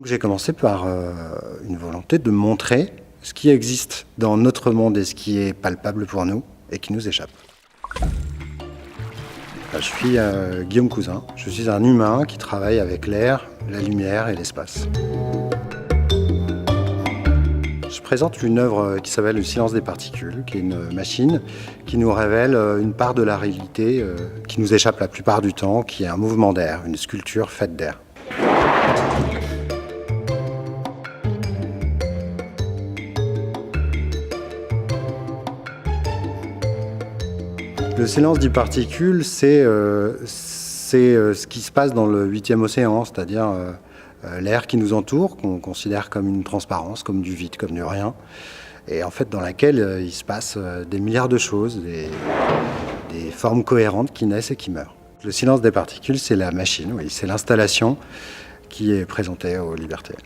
J'ai commencé par une volonté de montrer ce qui existe dans notre monde et ce qui est palpable pour nous et qui nous échappe. Je suis Guillaume Cousin, je suis un humain qui travaille avec l'air, la lumière et l'espace. Je présente une œuvre qui s'appelle Le silence des particules, qui est une machine qui nous révèle une part de la réalité qui nous échappe la plupart du temps, qui est un mouvement d'air, une sculpture faite d'air. Le silence des particules, c'est ce qui se passe dans le 8e océan, c'est-à-dire l'air qui nous entoure, qu'on considère comme une transparence, comme du vide, comme du rien, et en fait dans laquelle il se passe des milliards de choses, des formes cohérentes qui naissent et qui meurent. Le silence des particules, c'est la machine, oui, c'est l'installation qui est présentée aux Libertés.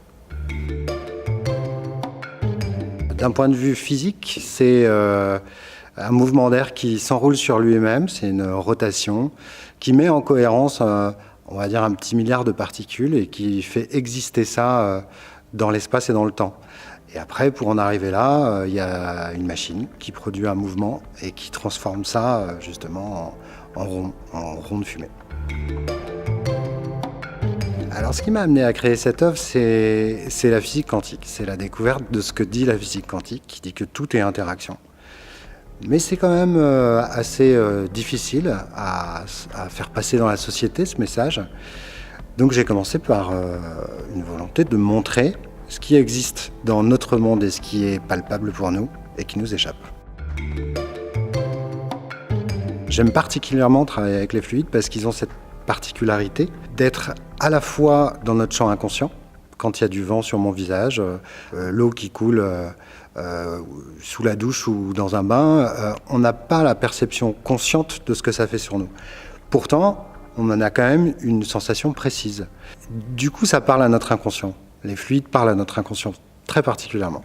D'un point de vue physique, c'est un mouvement d'air qui s'enroule sur lui-même, c'est une rotation qui met en cohérence, on va dire, un petit milliard de particules et qui fait exister ça dans l'espace et dans le temps. Et après, pour en arriver là, il y a une machine qui produit un mouvement et qui transforme ça justement en rond de fumée. Alors ce qui m'a amené à créer cette œuvre, c'est la physique quantique. C'est la découverte de ce que dit la physique quantique, qui dit que tout est interaction. Mais c'est quand même assez difficile à faire passer dans la société, ce message. Donc j'ai commencé par une volonté de montrer ce qui existe dans notre monde et ce qui est palpable pour nous et qui nous échappe. J'aime particulièrement travailler avec les fluides parce qu'ils ont cette particularité d'être à la fois dans notre champ inconscient, quand il y a du vent sur mon visage, l'eau qui coule sous la douche ou dans un bain, on n'a pas la perception consciente de ce que ça fait sur nous. Pourtant, on en a quand même une sensation précise. Du coup, ça parle à notre inconscient. Les fluides parlent à notre inconscient très particulièrement.